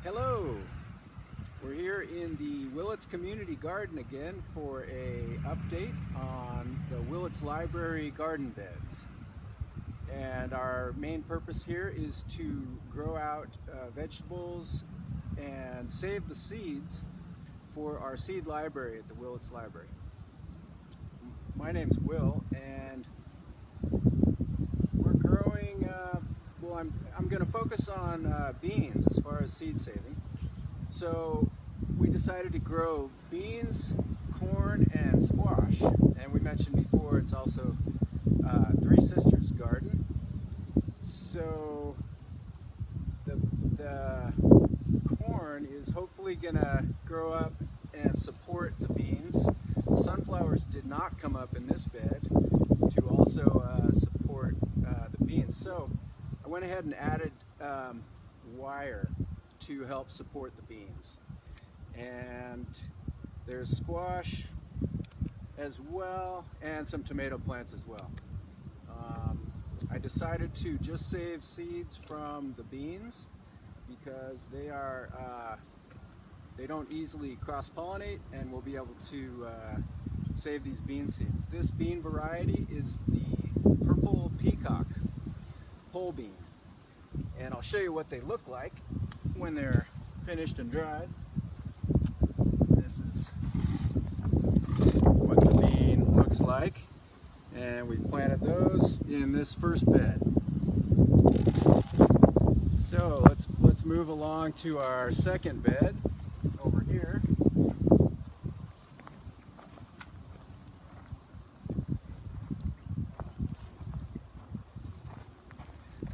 Hello! We're here in the Willits Community Garden again for a update on the Willits Library garden beds. And our main purpose here is to grow out vegetables and save the seeds for our seed library at the Willits Library. My name's Will, and we're growing, I'm going to focus on beans as far as seed saving. So we decided to grow beans, corn, and squash. And we mentioned before it's also Three Sisters garden. So the corn is hopefully going to grow up and support the beans. The sunflowers did not come up in this bed to also support the beans. So I went ahead and added wire to help support the beans. And there's squash as well, and some tomato plants as well. I decided to just save seeds from the beans because they don't easily cross-pollinate, and we'll be able to save these bean seeds. This bean variety is the purple peacock pole bean, and I'll show you what they look like when they're finished and dried. This is what the bean looks like, and we've planted those in this first bed. So let's move along to our second bed over here.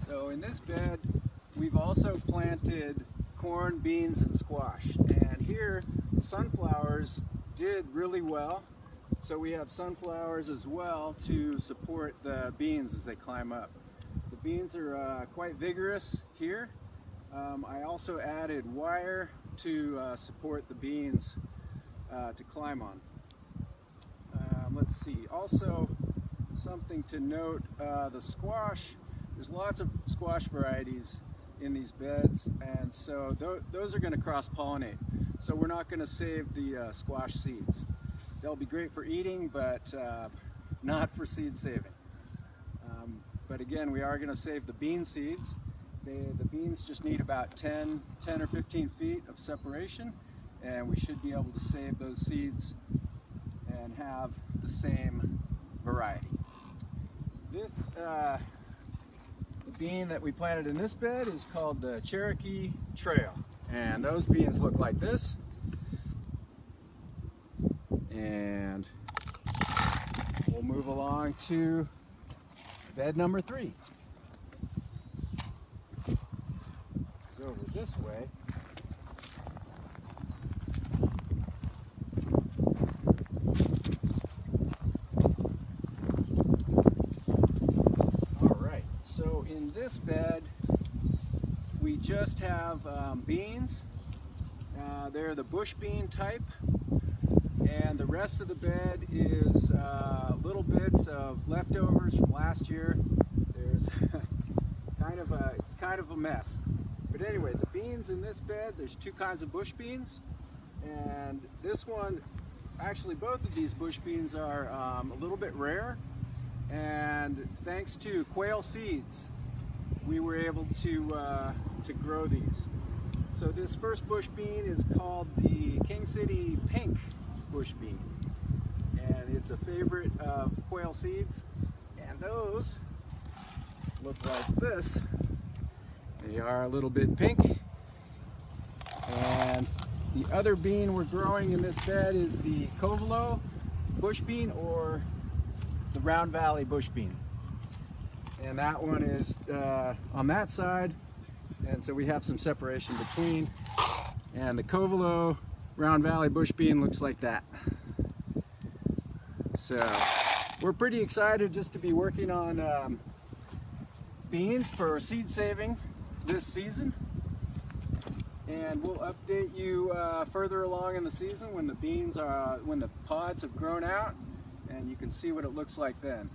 So in this bed we've also planted corn, beans, and squash, and here the sunflowers did really well, so we have sunflowers as well to support the beans as they climb up. The beans are quite vigorous here. I also added wire to support the beans to climb on. Let's see, also something to note, the squash, there's lots of squash varieties in these beds, and so those are going to cross-pollinate. So we're not going to save the squash seeds. They'll be great for eating, but not for seed saving. But again, we are going to save the bean seeds. The beans just need about 10 or 15 feet of separation, and we should be able to save those seeds and have the same variety. This the bean that we planted in this bed is called the Cherokee Trail, and those beans look like this. And we'll move along to bed number 3. Go over this way. So in this bed, we just have beans. They're the bush bean type, and the rest of the bed is little bits of leftovers from last year. There's it's kind of a mess. But anyway, the beans in this bed, there's 2 kinds of bush beans, and this one, actually both of these bush beans are a little bit rare. And thanks to quail seeds, we were able to grow these. So this first bush bean is called the King City Pink bush bean, and it's a favorite of quail seeds. And those look like this. They are a little bit pink. And the other bean we're growing in this bed is the Covelo bush bean, or the Round Valley bush bean, and that one is on that side, and so we have some separation between, and the Covelo Round Valley bush bean looks like that. So we're pretty excited just to be working on beans for seed saving this season, and we'll update you further along in the season when the pods have grown out, and you can see what it looks like then.